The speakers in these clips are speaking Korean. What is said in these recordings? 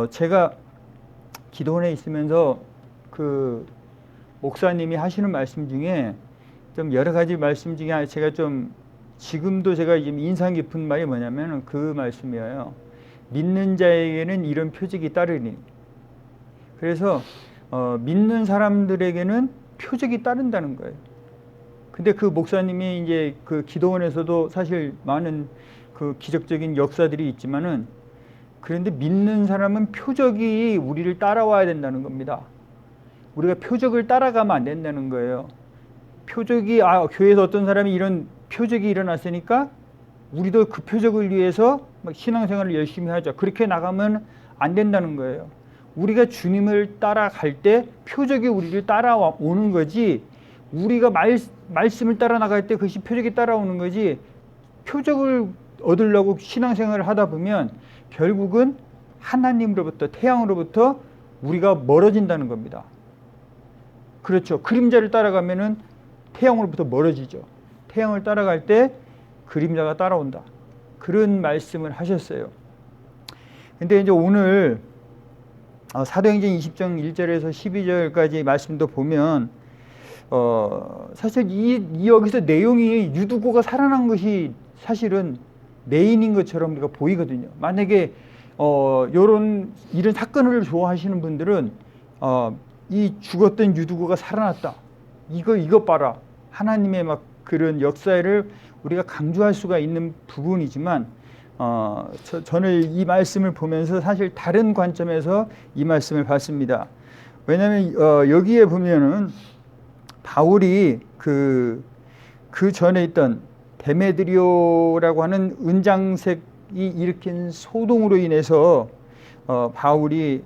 제가 기도원에 있으면서 그 목사님이 하시는 말씀 중에 좀 여러 가지 말씀 중에 제가 좀 지금도 제가 지금 인상 깊은 말이 뭐냐면 그 말씀이에요. 믿는 자에게는 이런 표적이 따르니. 그래서 믿는 사람들에게는 표적이 따른다는 거예요. 근데 그 목사님이 이제 그 기도원에서도 사실 많은 그 기적적인 역사들이 있지만은 그런데 믿는 사람은 표적이 우리를 따라와야 된다는 겁니다. 우리가 표적을 따라가면 안 된다는 거예요. 표적이 교회에서 어떤 사람이 이런 표적이 일어났으니까 우리도 그 표적을 위해서 막 신앙생활을 열심히 하자. 그렇게 나가면 안 된다는 거예요. 우리가 주님을 따라갈 때 표적이 우리를 따라오는 거지, 우리가 말씀을 따라 나갈 때 그것이 표적이 따라오는 거지, 표적을 얻으려고 신앙생활을 하다 보면 결국은 하나님으로부터, 태양으로부터 우리가 멀어진다는 겁니다. 그렇죠. 그림자를 따라가면은 태양으로부터 멀어지죠. 태양을 따라갈 때 그림자가 따라온다. 그런 말씀을 하셨어요. 근데 이제 오늘 사도행전 20장 1절에서 12절까지 말씀도 보면 사실 여기서 내용이 유두고가 살아난 것이 사실은 메인인 것처럼 우리가 보이거든요. 만약에 이런 사건을 좋아하시는 분들은 이 죽었던 유두고가 살아났다. 이것 봐라. 하나님의 막 그런 역사를 우리가 강조할 수가 있는 부분이지만 저는 이 말씀을 보면서 사실 다른 관점에서 이 말씀을 봤습니다. 왜냐하면 여기에 보면은 바울이 그 전에 있던 데메드리오라고 하는 은장색이 일으킨 소동으로 인해서 바울이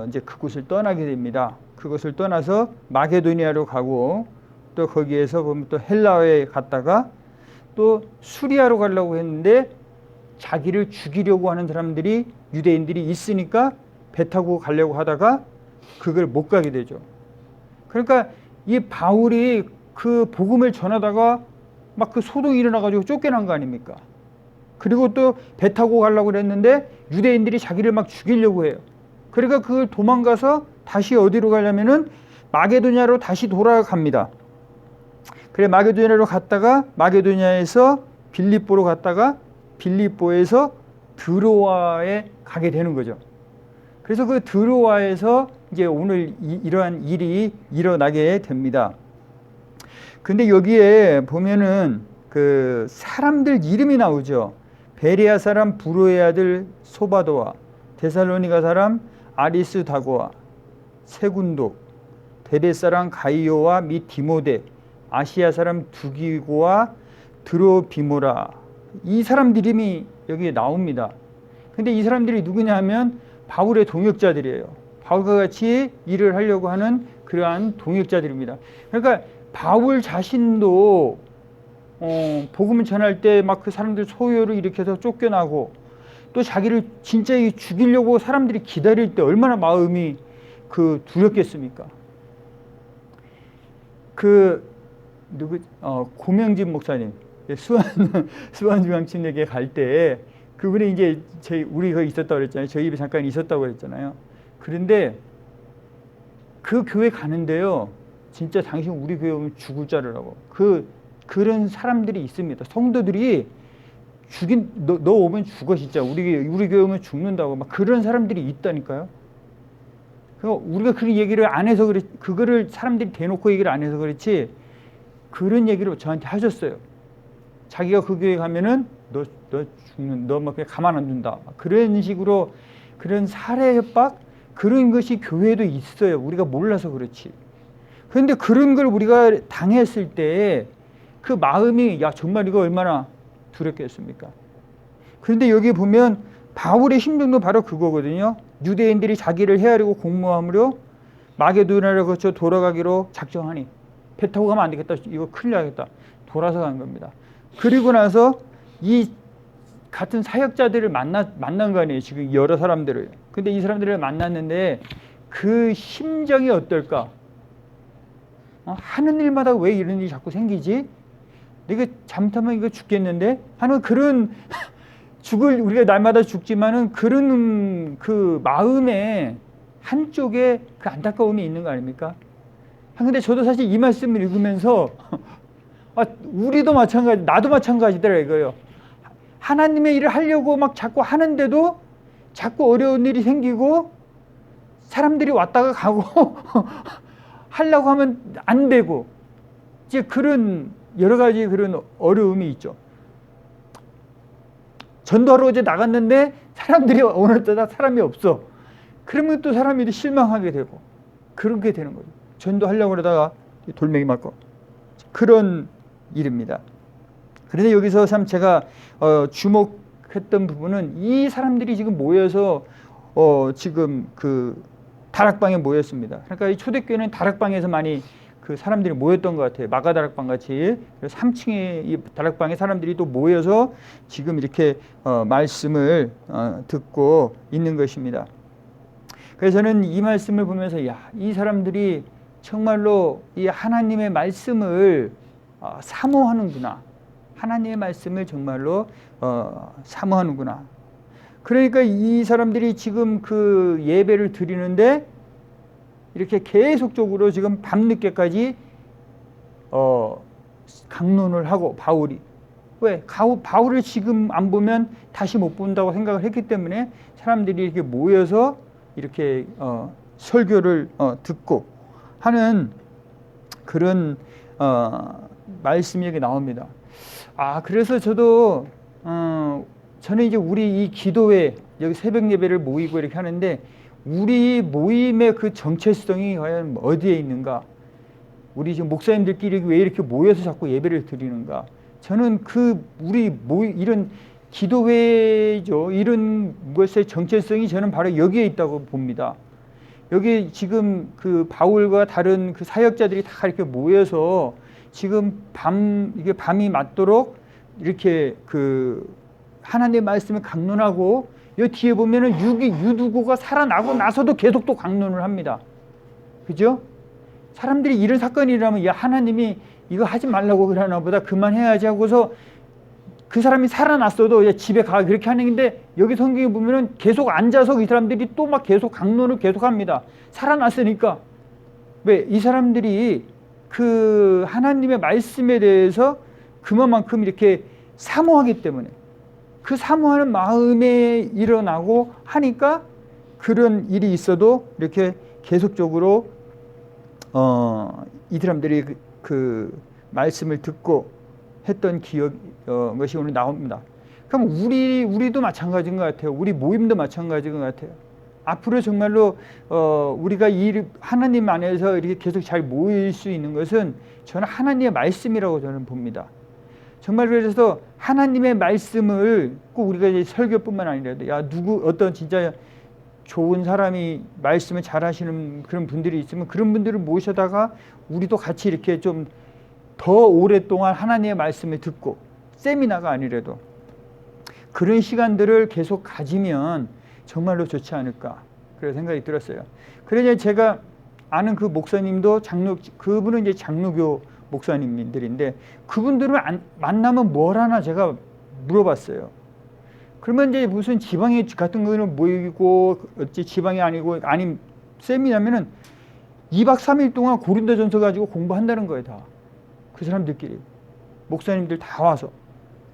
이제 그곳을 떠나게 됩니다. 그것을 떠나서 마게도니아로 가고 또 거기에서 보면 또 헬라에 갔다가 또 수리아로 가려고 했는데 자기를 죽이려고 하는 사람들이, 유대인들이 있으니까 배 타고 가려고 하다가 그걸 못 가게 되죠. 그러니까 이 바울이 그 복음을 전하다가 막 그 소동이 일어나가지고 쫓겨난 거 아닙니까? 그리고 또 배 타고 가려고 그랬는데 유대인들이 자기를 막 죽이려고 해요. 그러니까 그걸 도망가서 다시 어디로 가려면은 마게도냐로 다시 돌아갑니다. 그래, 마게도냐로 갔다가 마게도냐에서 빌립보로 갔다가 빌립보에서 드로아에 가게 되는 거죠. 그래서 그 드로아에서 이제 오늘 이러한 일이 일어나게 됩니다. 근데 여기에 보면은 그 사람들 이름이 나오죠. 베레아 사람 부로의 아들 소바도와 데살로니가 사람 아리스다고와 세군독, 데베 사람 가이오와 및 디모데, 아시아 사람 두기고와 드로비모라, 이 사람들 이름이 여기에 나옵니다. 근데 이 사람들이 누구냐 하면 바울의 동역자들이에요. 바울과 같이 일을 하려고 하는 그러한 동역자들입니다. 그러니까 바울 자신도 복음을 전할 때 막 그 사람들 소요를 일으켜서 쫓겨나고 또 자기를 진짜 죽이려고 사람들이 기다릴 때 얼마나 마음이 두렵겠습니까? 고명진 목사님, 수완중앙침례교회 갈 때 그분이 이제 우리 거기 있었다고 그랬잖아요. 저희 집에 잠깐 있었다고 그랬잖아요. 그런데 그 교회 가는데요, 진짜 당신 우리 교회 오면 죽을 자라라고 그런 사람들이 있습니다. 성도들이 너 오면 죽어, 진짜 우리 교회 오면 죽는다고 막 그런 사람들이 있다니까요. 그러니까 우리가 그 얘기를 안 해서 그거를 사람들이 대놓고 얘기를 안 해서 그렇지, 그런 얘기를 저한테 하셨어요. 자기가 그 교회 가면은 너 막 그냥 가만 안 둔다, 그런 식으로 그런 살해 협박, 그런 것이 교회에도 있어요. 우리가 몰라서 그렇지. 그런데 그런 걸 우리가 당했을 때 그 마음이 정말 이거 얼마나 두렵겠습니까? 그런데 여기 보면 바울의 심정도 바로 그거거든요. 유대인들이 자기를 헤아리고 공모함으로 마게도냐를 거쳐 돌아가기로 작정하니, 배 타고 가면 안 되겠다, 이거 큰일 나겠다, 돌아서 간 겁니다. 그리고 나서 이 같은 사역자들을 만난 거 아니에요, 지금 여러 사람들을. 근데 이 사람들을 만났는데 그 심정이 어떨까? 하는 일마다 왜 이런 일이 자꾸 생기지? 내가 잘못하면 이거 죽겠는데? 하는 그런 우리가 날마다 죽지만은 그런 그 마음에 한쪽에 그 안타까움이 있는 거 아닙니까? 근데 저도 사실 이 말씀을 읽으면서 우리도 마찬가지, 나도 마찬가지더라 이거예요. 하나님의 일을 하려고 막 자꾸 하는데도 자꾸 어려운 일이 생기고 사람들이 왔다가 가고 하려고 하면 안 되고 이제 그런 여러 가지 그런 어려움이 있죠. 전도하러 어제 나갔는데 사람들이 오늘따라 사람이 없어. 그러면 또 사람이 실망하게 되고 그렇게 되는 거죠. 전도하려고 그러다가 돌멩이 맞고 그런 일입니다. 그런데 여기서 참 제가 주목했던 부분은 이 사람들이 지금 모여서 지금 그 다락방에 모였습니다. 그러니까 이 초대교회는 다락방에서 많이 그 사람들이 모였던 것 같아요. 마가 다락방 같이 3층에 이 다락방에 사람들이 또 모여서 지금 이렇게 말씀을 듣고 있는 것입니다. 그래서 저는 이 말씀을 보면서 이 사람들이 정말로 이 하나님의 말씀을 사모하는구나. 하나님의 말씀을 정말로 사모하는구나. 그러니까 이 사람들이 지금 그 예배를 드리는데 이렇게 계속적으로 지금 밤늦게까지 강론을 하고 바울이 왜? 바울을 지금 안 보면 다시 못 본다고 생각을 했기 때문에 사람들이 이렇게 모여서 이렇게 설교를 듣고 하는 그런 말씀이 여기 나옵니다. 그래서 저도 저는 이제 우리 이 기도회 여기 새벽 예배를 모이고 이렇게 하는데 우리 모임의 그 정체성이 과연 어디에 있는가? 우리 지금 목사님들끼리 왜 이렇게 모여서 자꾸 예배를 드리는가? 저는 이런 기도회죠. 이런 것의 정체성이 저는 바로 여기에 있다고 봅니다. 여기 지금 그 바울과 다른 그 사역자들이 다 이렇게 모여서 지금 이게 밤이 맞도록 이렇게 그 하나님의 말씀을 강론하고 이 뒤에 보면은 유두고가 살아나고 나서도 계속 또 강론을 합니다. 그죠? 사람들이 이런 사건이 일어나면 하나님이 이거 하지 말라고 그러나 보다 그만해야지 하고서 그 사람이 살아났어도 집에 가 그렇게 하는 건데 여기 성경에 보면은 계속 앉아서 이 사람들이 또 막 계속 강론을 계속 합니다. 살아났으니까. 왜? 이 사람들이 그 하나님의 말씀에 대해서 그만큼 이렇게 사모하기 때문에 그 사모하는 마음에 일어나고 하니까 그런 일이 있어도 이렇게 계속적으로 이 사람들이 그 말씀을 듣고 했던 것이 오늘 나옵니다. 그럼 우리도 마찬가지인 것 같아요. 우리 모임도 마찬가지인 것 같아요. 앞으로 정말로 우리가 하나님 안에서 이렇게 계속 잘 모일 수 있는 것은 저는 하나님의 말씀이라고 저는 봅니다. 정말 그래서 하나님의 말씀을 꼭 우리가 이제 설교뿐만 아니라 어떤 진짜 좋은 사람이 말씀을 잘하시는 그런 분들이 있으면 그런 분들을 모셔다가 우리도 같이 이렇게 좀 더 오랫동안 하나님의 말씀을 듣고 세미나가 아니라도 그런 시간들을 계속 가지면 정말로 좋지 않을까 그런 생각이 들었어요. 그래서 제가 아는 그 목사님도 그분은 이제 장로교 목사님들인데 그분들을 만나면 뭘 하나 제가 물어봤어요. 그러면 이제 무슨 지방에 같은 거는 모이고 어찌 지방이 아니고 아닌 세미나면은 2박 3일 동안 고린도전서 가지고 공부한다는 거예요. 다. 그 사람들끼리 목사님들 다 와서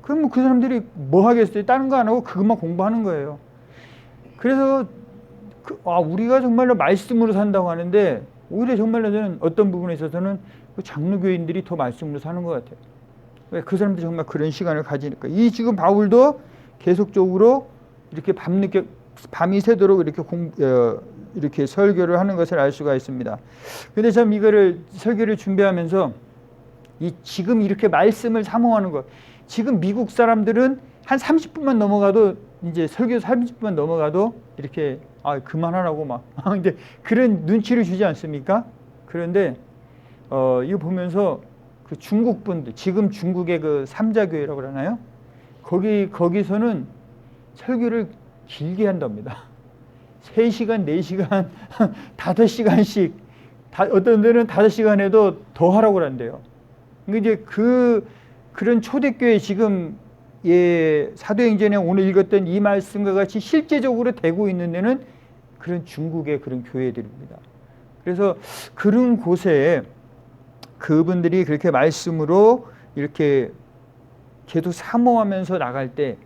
그럼 그 사람들이 뭐 하겠어요? 다른 거 안 하고 그것만 공부하는 거예요. 그래서 우리가 정말로 말씀으로 산다고 하는데 오히려 정말로 저는 어떤 부분에 있어서는 그 장로교인들이 더 말씀으로 사는 것 같아요. 왜? 그 사람들이 정말 그런 시간을 가지니까. 이 지금 바울도 계속적으로 이렇게 밤이 새도록 이렇게 설교를 하는 것을 알 수가 있습니다. 근데 참 이거를 설교를 준비하면서 지금 이렇게 말씀을 사모하는 것. 지금 미국 사람들은 한 30분만 넘어가도 이제 설교 30분만 넘어가도 이렇게 그만하라고 막 근데 그런 눈치를 주지 않습니까? 그런데 이거 보면서 그 중국 분들 지금 중국의 그 삼자교회라고 그러나요? 거기서는 설교를 길게 한답니다. 3시간, 4시간, 5시간씩 어떤 데는 5시간 해도 더 하라고 그런대요. 이제 그런 초대교회 지금 사도행전에 오늘 읽었던 이 말씀과 같이 실제적으로 되고 있는 데는 그런 중국의 그런 교회들입니다. 그래서 그런 곳에 그분들이 그렇게 말씀으로 이렇게 계속 사모하면서 나갈 때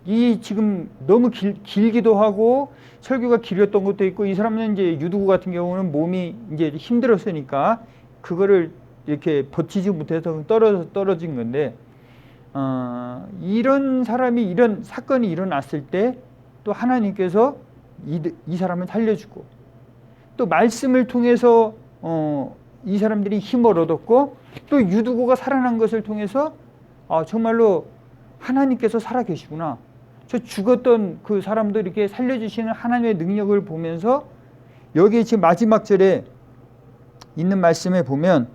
이 지금 너무 길기도 하고 설교가 길었던 것도 있고, 이 사람은 이제 유두구 같은 경우는 몸이 이제 힘들었으니까 그거를 이렇게 버티지 못해서 떨어진 건데, 이런 사람이 이런 사건이 일어났을 때 또 하나님께서 이 사람을 살려주고, 또 말씀을 통해서 이 사람들이 힘을 얻었고, 또 유두고가 살아난 것을 통해서 정말로 하나님께서 살아계시구나, 저 죽었던 그 사람도 이렇게 살려주시는 하나님의 능력을 보면서, 여기 지금 마지막 절에 있는 말씀에 보면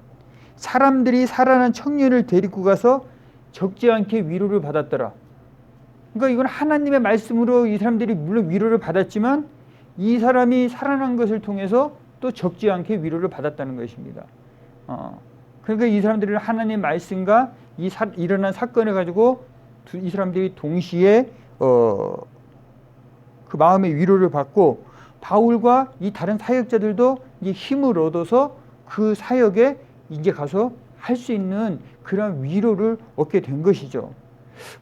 사람들이 살아난 청년을 데리고 가서 적지 않게 위로를 받았더라. 그러니까 이건 하나님의 말씀으로 이 사람들이 물론 위로를 받았지만 이 사람이 살아난 것을 통해서 또 적지 않게 위로를 받았다는 것입니다. 그러니까 이 사람들은 하나님의 말씀과 일어난 사건을 가지고 이 사람들이 동시에 그 마음의 위로를 받고, 바울과 이 다른 사역자들도 이제 힘을 얻어서 그 사역에 이제 가서 할 수 있는 그런 위로를 얻게 된 것이죠.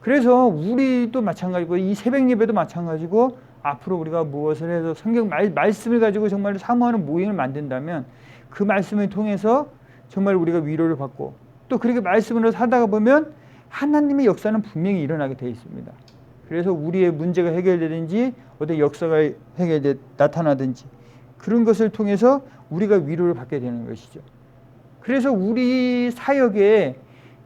그래서 우리도 마찬가지고, 이 새벽 예배도 마찬가지고, 앞으로 우리가 무엇을 해서 성경 말씀을 가지고 정말 사모하는 모임을 만든다면 그 말씀을 통해서 정말 우리가 위로를 받고, 또 그렇게 말씀으로 살다가 보면 하나님의 역사는 분명히 일어나게 되어 있습니다. 그래서 우리의 문제가 해결되든지 어떤 역사가 나타나든지 그런 것을 통해서 우리가 위로를 받게 되는 것이죠. 그래서 우리 사역에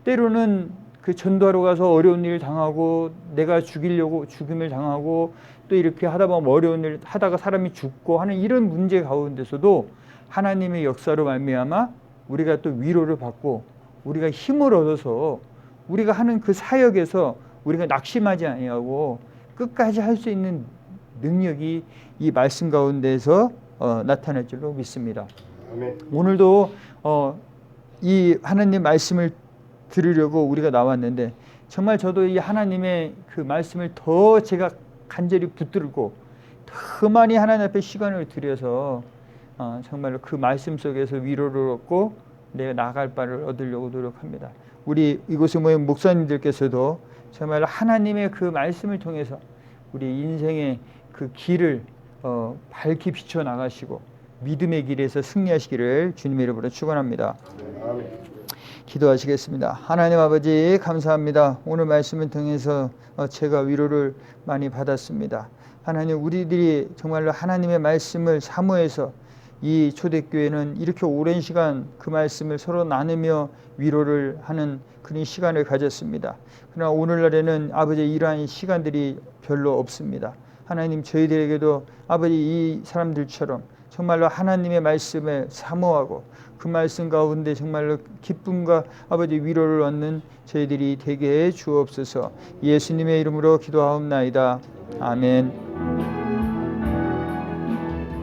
때로는 그 전도하러 가서 어려운 일을 당하고, 내가 죽임을 당하고, 또 이렇게 하다 보면 어려운 일 하다가 사람이 죽고 하는 이런 문제 가운데서도 하나님의 역사로 말미암아 우리가 또 위로를 받고, 우리가 힘을 얻어서 우리가 하는 그 사역에서 우리가 낙심하지 아니하고 끝까지 할 수 있는 능력이 이 말씀 가운데서 나타날 줄로 믿습니다. 아멘. 오늘도 이 하나님 말씀을 들으려고 우리가 나왔는데, 정말 저도 이 하나님의 그 말씀을 더 제가 간절히 붙들고 더 많이 하나님 앞에 시간을 들여서 정말로 그 말씀 속에서 위로를 얻고 내가 나아갈 바를 얻으려고 노력합니다. 우리 이곳에 모인 목사님들께서도 정말 하나님의 그 말씀을 통해서 우리 인생의 그 길을 밝히 비춰 나가시고 믿음의 길에서 승리하시기를 주님의 이름으로 축원합니다. 기도하시겠습니다. 하나님 아버지, 감사합니다. 오늘 말씀을 통해서 제가 위로를 많이 받았습니다. 하나님, 우리들이 정말로 하나님의 말씀을 사모해서 이 초대교회는 이렇게 오랜 시간 그 말씀을 서로 나누며 위로를 하는 그런 시간을 가졌습니다. 그러나 오늘날에는 아버지 이러한 시간들이 별로 없습니다. 하나님, 저희들에게도 아버지 이 사람들처럼 정말로 하나님의 말씀에 사모하고 그 말씀 가운데 정말로 기쁨과 아버지 위로를 얻는 저희들이 되게 해 주옵소서. 예수님의 이름으로 기도하옵나이다. 아멘.